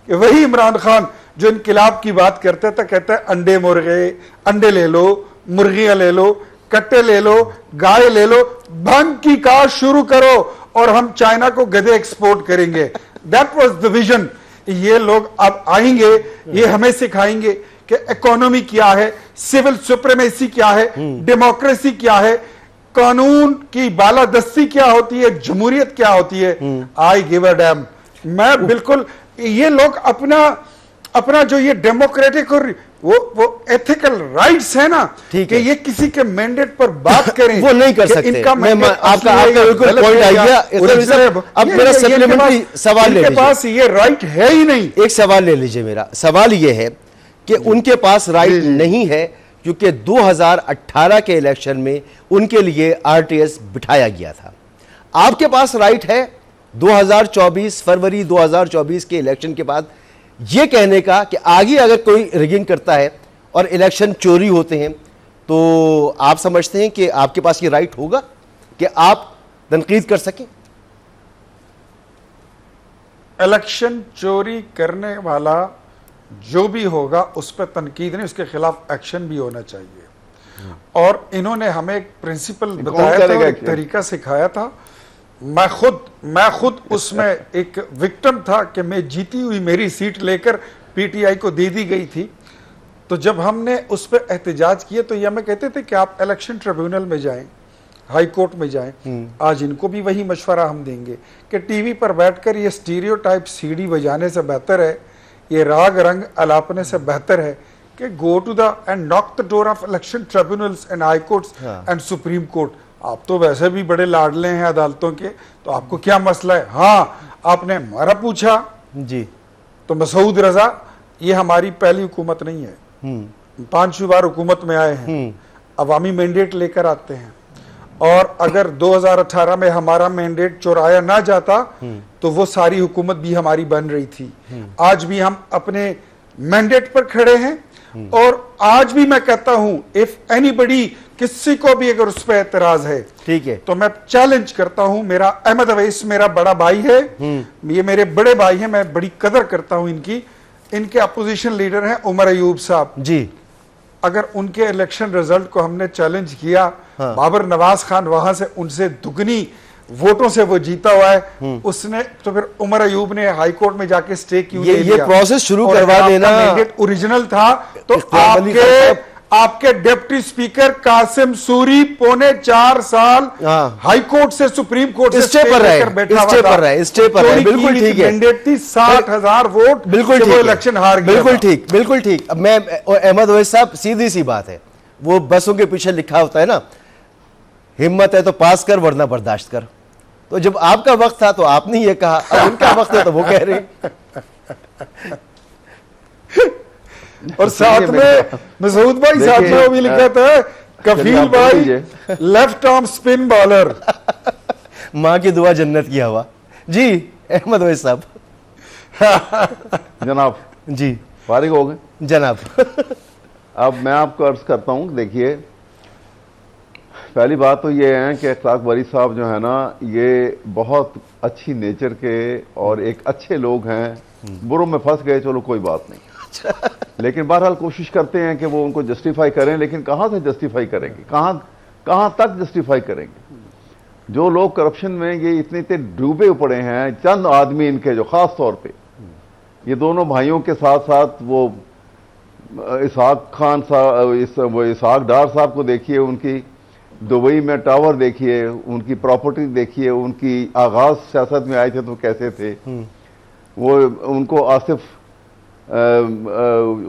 کہ وہی عمران خان جو انقلاب کی بات کرتے تھا, کہتا ہے انڈے مرغے, انڈے لے لو, مرغیاں لے لو, کٹے لے لو, گائے لے لو, بھنگ کی کاشت شروع کرو اور ہم چائنا کو گدے ایکسپورٹ کریں گے. That was the vision. یہ لوگ اب آئیں گے, یہ ہمیں سکھائیں گے کہ اکانومی کیا ہے, سول سپریمیسی کیا ہے, ڈیموکریسی کیا ہے, قانون کی بالادستی کیا ہوتی ہے, جمہوریت کیا ہوتی ہے. I give a damn. میں بالکل, یہ لوگ اپنا جو یہ ڈیموکریٹک اور وہ ایتھیکل رائٹس ہے نا کہ یہ کسی کے مینڈیٹ پر بات کریں, وہ نہیں کر سکتے. آپ کا بالکل پوائنٹ آ گیا. اب میرا سپلیمنٹری سوال لے لیجیے, ان کے پاس یہ رائٹ ہے ہی نہیں. ایک سوال لے لیجیے. میرا سوال یہ ہے کہ ان کے پاس رائٹ نہیں ہے کیونکہ 2018 کے الیکشن میں ان کے لیے RTS بٹھایا گیا تھا. آپ کے پاس رائٹ ہے 2024 فروری 2024 کے الیکشن کے بعد یہ کہنے کا کہ آگے اگر کوئی ریگنگ کرتا ہے اور الیکشن چوری ہوتے ہیں تو آپ سمجھتے ہیں کہ آپ کے پاس یہ رائٹ ہوگا کہ آپ تنقید کر سکیں؟ الیکشن چوری کرنے والا جو بھی ہوگا اس پہ تنقید نہیں, اس کے خلاف ایکشن بھی ہونا چاہیے. اور انہوں نے ہمیں ایک پرنسپل بتایا تھا, ایک طریقہ سکھایا تھا. میں خود اس میں ایک وکٹم تھا کہ میں جیتی ہوئی میری سیٹ لے کر PTI کو دے دی گئی تھی. تو جب ہم نے اس پہ احتجاج کیا تو یہ ہمیں کہتے تھے کہ آپ الیکشن ٹریبیونل میں جائیں, ہائی کورٹ میں جائیں. آج ان کو بھی وہی مشورہ ہم دیں گے کہ ٹی وی پر بیٹھ کر یہ اسٹیریوٹائپ CD بجانے سے بہتر ہے, یہ راگ رنگ الاپنے سے بہتر ہے کہ go to the and knock the door of election tribunals and high courts and Supreme Court. آپ تو ویسے بھی بڑے لاڈلے ہیں عدالتوں کے, تو آپ کو کیا مسئلہ ہے؟ ہاں آپ نے ہمارا پوچھا جی, تو مسعود رضا یہ ہماری پہلی حکومت نہیں ہے, 5 بار حکومت میں آئے ہیں, عوامی مینڈیٹ لے کر آتے ہیں. اور اگر 2018 میں ہمارا مینڈیٹ چورایا نہ جاتا تو وہ ساری حکومت بھی ہماری بن رہی تھی. آج بھی ہم اپنے مینڈیٹ پر کھڑے ہیں, اور آج بھی میں کہتا ہوں if anybody, کسی کو بھی اگر اس پہ اعتراض ہے ٹھیک ہے, تو میں چیلنج کرتا ہوں. میرا احمد اویس میرا بڑا بھائی ہے, یہ میرے بڑے بھائی ہیں, میں بڑی قدر کرتا ہوں ان کی. ان کے اپوزیشن لیڈر ہیں عمر ایوب صاحب جی. اگر ان کے الیکشن رزلٹ کو ہم نے چیلنج کیا, بابر نواز خان وہاں سے ان سے دگنی ووٹوں سے وہ جیتا ہوا ہے, اس نے تو پھر عمر ایوب نے ہائی کورٹ میں جا کے سٹے کیوں دے دیا؟ یہ پروسیس شروع کروا دینا. مینڈیٹ اوریجنل تھا تو آپ کے ڈپٹی سپیکر قاسم سوری 4.25 سال ہائی کورٹ سے سپریم کورٹ سے اسٹے پر رہے, اسٹے پر رہے. بالکل ٹھیک ہے, مینڈیٹ تھی 60,000 ووٹ, بالکل وہ الیکشن ہار گیا. بالکل ٹھیک, بالکل ٹھیک. اب میں احمد اویس صاحب, سیدھی سی بات ہے, وہ بسوں کے پیچھے لکھا ہوتا ہے نا, ہمت ہے تو پاس کر ورنہ برداشت کر. تو جب آپ کا وقت تھا تو آپ نے یہ کہا, اب ان کا وقت ہے تو وہ کہہ رہے ہیں. اور ساتھ میں مسعود بھائی ساتھ میں وہ بھی لکھا تھا کفیل بھائی لیفٹ آرم سپن بالر. ماں کی دعا جنت کی ہوا. جی احمد اویس صاحب. جناب جی فارغ ہو گئے جناب. اب میں آپ کو عرض کرتا ہوں, دیکھیے پہلی بات تو یہ ہے کہ اخلاق بری صاحب جو ہے نا یہ بہت اچھی نیچر کے اور ایک اچھے لوگ ہیں. بروں میں پھنس گئے چلو کوئی بات نہیں, لیکن بہرحال کوشش کرتے ہیں کہ وہ ان کو جسٹیفائی کریں, لیکن کہاں سے جسٹیفائی کریں گے, کہاں تک جسٹیفائی کریں گے. جو لوگ کرپشن میں یہ اتنے ڈوبے پڑے ہیں, چند آدمی ان کے جو خاص طور پہ یہ دونوں بھائیوں کے ساتھ ساتھ وہ اسحاق خان صاحب, وہ اسحاق ڈار صاحب کو دیکھیے, ان کی دبئی میں ٹاور دیکھیے, ان کی پراپرٹی دیکھیے, ان کی آغاز سیاست میں آئے تھے تو کیسے تھے. وہ ان کو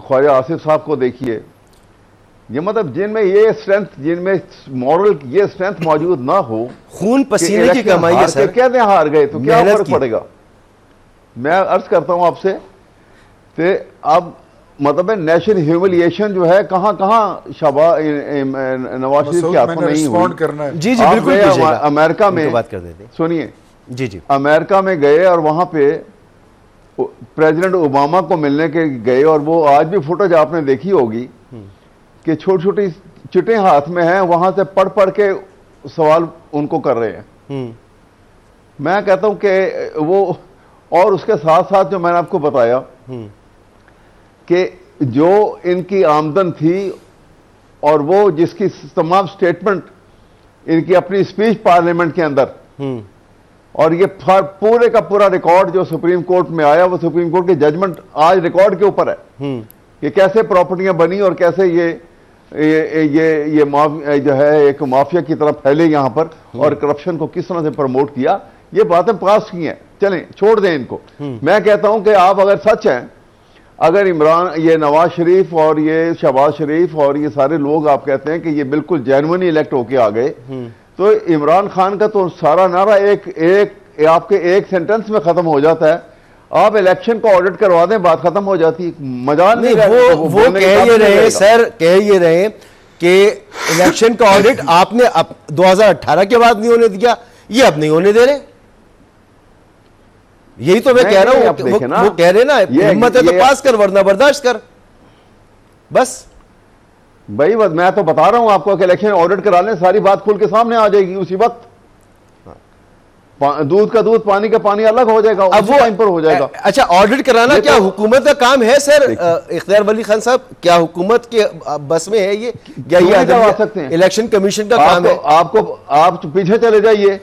خواجہ آصف صاحب کو دیکھیے. یہ مطلب جن میں یہ اسٹرینتھ, جن میں مورل یہ اسٹرینتھ موجود نہ ہو, خون پسینے کی کمائی ہے سر. کہتے ہیں ہار گئے تو کیا فرق پڑے گا. میں عرض کرتا ہوں آپ سے کہ اب مطلب نیشنل ہیوملیشن جو ہے کہاں نواز شریف کے ہاتھوں نہیں ہوئی. جی جی بالکل. امریکہ میں بات کر دیتے سنیے, جی جی امریکہ میں گئے اور وہاں پہ پریزیڈنٹ اوباما کو ملنے کے گئے, اور وہ آج بھی فوٹوج آپ نے دیکھی ہوگی کہ چھوٹی چھوٹی چٹیں ہاتھ میں ہیں, وہاں سے پڑھ کے سوال ان کو کر رہے ہیں. میں کہتا ہوں کہ وہ, اور اس کے ساتھ ساتھ جو میں نے آپ کو بتایا کہ جو ان کی آمدن تھی اور وہ جس کی تمام سٹیٹمنٹ ان کی اپنی سپیچ پارلیمنٹ کے اندر, اور یہ پورے کا پورا ریکارڈ جو سپریم کورٹ میں آیا, وہ سپریم کورٹ کی ججمنٹ آج ریکارڈ کے اوپر ہے کہ کیسے پراپرٹیاں بنی اور کیسے یہ جو ہے ایک مافیا کی طرف پھیلے یہاں پر, اور کرپشن کو کس طرح سے پروموٹ کیا. یہ باتیں پاس کی ہیں, چلیں چھوڑ دیں ان کو. میں کہتا ہوں کہ آپ اگر سچ ہیں, اگر یہ نواز شریف اور یہ شہباز شریف اور یہ سارے لوگ آپ کہتے ہیں کہ یہ بالکل جینوئنلی الیکٹ ہو کے آ گئے, تو عمران خان کا تو سارا نعرہ آپ کے ایک سینٹنس میں ختم ہو جاتا ہے. آپ الیکشن کو آڈٹ کروا دیں, بات ختم ہو جاتی. مجال نہیں, وہ کہہ یہ رہے سر, کہہ یہ رہے کہ الیکشن کا آڈٹ آپ نے 2018 کے بعد نہیں ہونے دیا, یہ اب نہیں ہونے دے رہے. یہی تو میں کہہ رہا ہوں, وہ کہہ رہے نا ہمت ہے تو پاس کر ورنہ برداشت کر. بس بھائی میں تو بتا رہا ہوں آپ کو کہ الیکشن آڈٹ کرا لیں, ساری بات کھل کے سامنے آ جائے گی اسی وقت. دودھ کا دودھ پانی کا پانی الگ ہو جائے گا, اب وہ ٹائم پر ہو جائے گا. اچھا آڈٹ کرانا کیا حکومت کا کام ہے سر اختیار ولی خان صاحب؟ کیا حکومت کے بس میں ہے یہ, یا یہ الیکشن کمیشن کا کام ہے؟ آپ پیچھے چلے جائیے,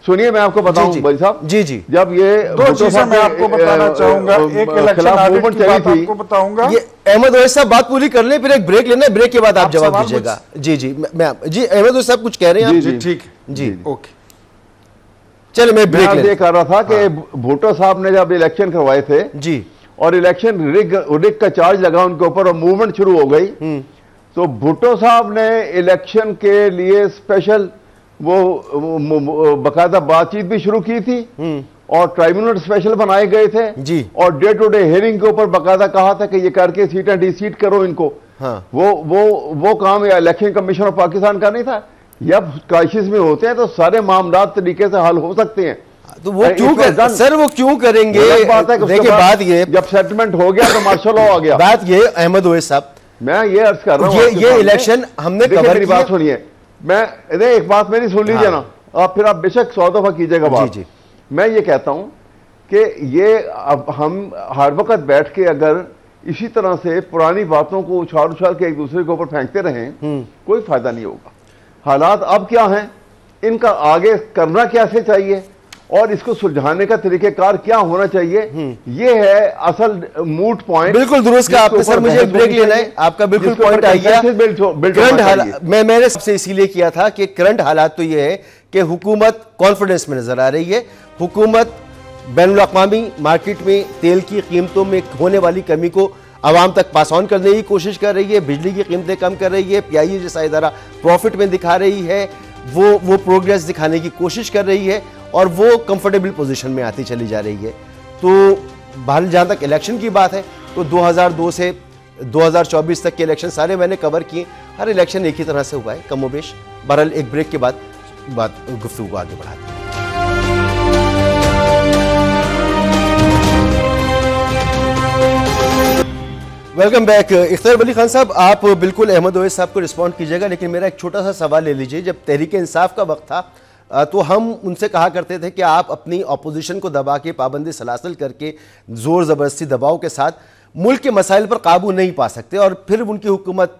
سنیے میں آپ کو بتاؤں بھائی صاحب. جی جی جب یہ دو چیزیں میں آپ کو بتانا چاہوں گا, ایک الیکشن آڈٹ کی بات آپ کو بتاؤں گا. یہ احمد اویس صاحب بات پوری کر لیں, پھر ایک بریک لینا ہے, بریک کے بعد آپ جواب دیجیے گا. جی جی جی احمد اویس صاحب کچھ کہہ رہے ہیں آپ؟ جی ٹھیک جی اوکے. چلے میں بریک یہ کہہ رہا تھا کہ بھٹو صاحب نے جب الیکشن کروائے تھے جی, اور الیکشن رگ کا چارج لگا ان کے اوپر اور موومنٹ شروع ہو گئی, تو بھٹو صاحب نے الیکشن کے لیے اسپیشل وہ باقاعدہ بات چیت بھی شروع کی تھی, اور ٹرائبیونل اسپیشل بنائے گئے تھے جی, اور ڈے ٹو ڈے ہیئرنگ کے اوپر باقاعدہ کہا تھا کہ یہ کر کے سیٹیں ڈی سیٹ کرو ان کو. وہ کام الیکشن کمیشن آف پاکستان کا نہیں تھا. جب کرائسس میں ہوتے ہیں تو سارے معاملات طریقے سے حل ہو سکتے ہیں, تو وہ کیوں سر وہ کیوں کریں گے؟ دیکھیں بات یہ, جب سیٹلمنٹ ہو گیا تو مارشل لاء آ گیا. بات یہ احمد اویس صاحب, میں یہ عرض کر رہا ہوں یہ الیکشن ہم نے کور میری بات سنیے, میں ایک بات میری سن لیجیے نا, آپ پھر آپ بے شک 100 دفعہ کیجیے گا بات. میں یہ کہتا ہوں کہ یہ اب ہم ہر وقت بیٹھ کے اگر اسی طرح سے پرانی باتوں کو اچھال کے ایک دوسرے کے اوپر پھینکتے رہیں, کوئی فائدہ نہیں ہوگا. حالات اب کیا ہیں, ان کا آگے کرنا کیسے چاہیے, اور اس کو سلجھانے کا طریقہ کار کیا ہونا چاہیے, یہ ہے اصل موٹ پوائنٹ. بالکل درست کہا آپ نے سر, مجھے بریک لینا ہے, آپ کا بالکل پوائنٹ آ گیا. میں نے سب سے اسی لیے کیا تھا کہ کرنٹ حالات تو یہ ہے کہ حکومت کانفیڈنس میں نظر آ رہی ہے. حکومت بین الاقوامی مارکیٹ میں تیل کی قیمتوں میں ہونے والی کمی کو عوام تک پاس آن کرنے کی کوشش کر رہی ہے, بجلی کی قیمتیں کم کر رہی ہے, پی آئی اے جیسا ادارہ پروفٹ میں دکھا رہی ہے, وہ پروگریس دکھانے کی کوشش کر رہی ہے اور وہ کمفرٹیبل پوزیشن میں آتی چلی جا رہی ہے. تو بہرحال جہاں تک الیکشن کی بات ہے تو 2002 سے 2024 تک کے الیکشن سارے میں نے کور کیے. ہر الیکشن ایک ہی طرح سے ہوا ہے کم و بیش. بہرحال ایک بریک کے بعد گفتگو کو آگے بڑھاتے ہیں. Welcome back. اختیار ولی خان صاحب, آپ بالکل احمد اویس صاحب کو رسپونڈ کیجیے گا, لیکن میرا ایک چھوٹا سا سوال لے لیجیے. جب تحریک انصاف کا وقت تھا تو ہم ان سے کہا کرتے تھے کہ آپ اپنی اپوزیشن کو دبا کے, پابندی سلاسل کر کے, زور زبردستی دباؤ کے ساتھ ملک کے مسائل پر قابو نہیں پا سکتے, اور پھر ان کی حکومت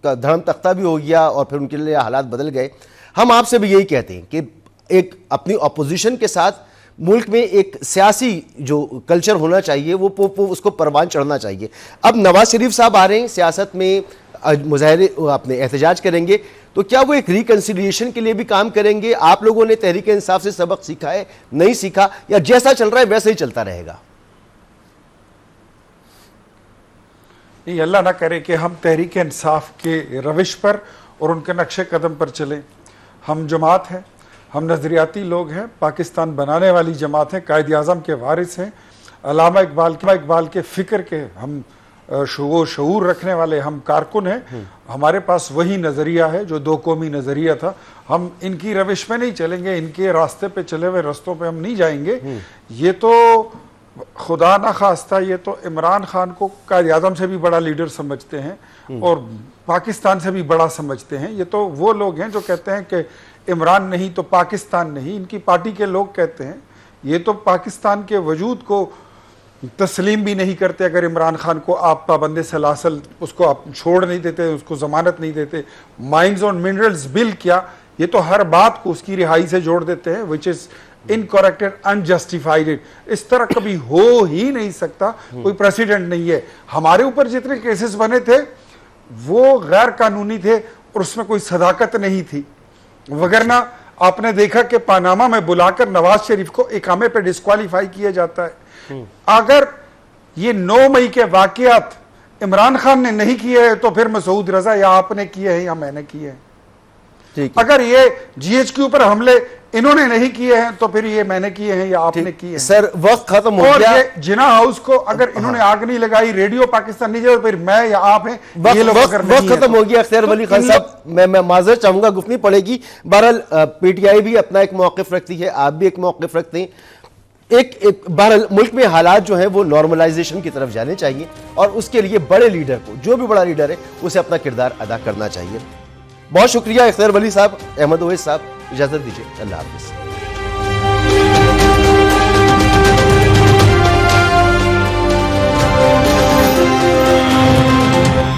کا دھڑم تختہ بھی ہو گیا اور پھر ان کے لیے حالات بدل گئے. ہم آپ سے بھی یہی کہتے ہیں کہ ایک اپنی اپوزیشن کے ساتھ ملک میں ایک سیاسی جو کلچر ہونا چاہیے وہ اس کو پروان چڑھنا چاہیے. اب نواز شریف صاحب آ رہے ہیں سیاست میں, مظاہرے اپنے احتجاج کریں گے, تو کیا وہ ایک ریکنسیلیشن کے لیے بھی کام کریں گے؟ آپ لوگوں نے تحریک انصاف سے سبق سیکھا ہے, نہیں سیکھا, یا جیسا چل رہا ہے ویسا ہی چلتا رہے گا؟ نہیں, اللہ نہ کرے کہ ہم تحریک انصاف کے روش پر اور ان کے نقش قدم پر چلیں. ہم جماعت ہیں, ہم نظریاتی لوگ ہیں, پاکستان بنانے والی جماعت ہیں, قائد اعظم کے وارث ہیں, علامہ اقبال کے فکر کے ہم شعور رکھنے والے ہم کارکن ہیں. ہمارے پاس وہی نظریہ ہے جو دو قومی نظریہ تھا. ہم ان کی روش میں نہیں چلیں گے, ان کے راستے پہ چلے ہوئے رستوں پہ ہم نہیں جائیں گے. یہ تو خدا نہ خواستہ یہ تو عمران خان کو قائد اعظم سے بھی بڑا لیڈر سمجھتے ہیں اور پاکستان سے بھی بڑا سمجھتے ہیں. یہ تو وہ لوگ ہیں جو کہتے ہیں کہ عمران نہیں تو پاکستان نہیں. ان کی پارٹی کے لوگ کہتے ہیں یہ تو پاکستان کے وجود کو تسلیم بھی نہیں کرتے اگر عمران خان کو آپ پابند سلاسل اس کو آپ چھوڑ نہیں دیتے, اس کو ضمانت نہیں دیتے. مائنز اور منرلز بل کیا, یہ تو ہر بات کو اس کی رہائی سے جوڑ دیتے ہیں, which is incorrect and unjustified. اس طرح کبھی ہو ہی نہیں سکتا, کوئی پریسیڈنٹ نہیں ہے. ہمارے اوپر جتنے کیسز بنے تھے وہ غیر قانونی تھے اور اس میں کوئی صداقت نہیں تھی. وگرنہ آپ نے دیکھا کہ پاناما میں بلا کر نواز شریف کو اقامے پہ ڈسکوالیفائی کیا جاتا ہے. اگر یہ 9 مئی کے واقعات عمران خان نے نہیں کیے ہیں تو پھر مسعود رضا یا آپ نے کیے ہیں یا میں نے کیے ہیں. اگر یہ جی ایچ کیو پر حملے انہوں نے نہیں کیے ہیں تو پھر یہ میں نے کیے ہیں یا آپ نے کیے ہیں. سر وقت ختم ہو اور گیا. یہ جناح ہاؤس کو اگر انہوں نے آگ نہیں لگائی, ریڈیو پاکستان نہیں جائے, پھر میں یا آپ ہیں. وقت ختم ہو گیا. اختیار ولی خان صاحب, میں معذرت چاہوں گا, گفتگو پڑے گی. بہرحال پی ٹی آئی بھی اپنا ایک موقف رکھتی ہے, آپ بھی ایک موقف رکھتے ہیں. بہرحال ملک میں حالات جو ہیں وہ نارملائزیشن کی طرف جانے چاہیے اور اس کے لیے بڑے لیڈر کو, جو بھی بڑا لیڈر ہے, اسے اپنا کردار ادا کرنا چاہیے. بہت شکریہ اختیار ولی صاحب, احمد اویس صاحب, اجازت دیجیے. اللہ حافظ.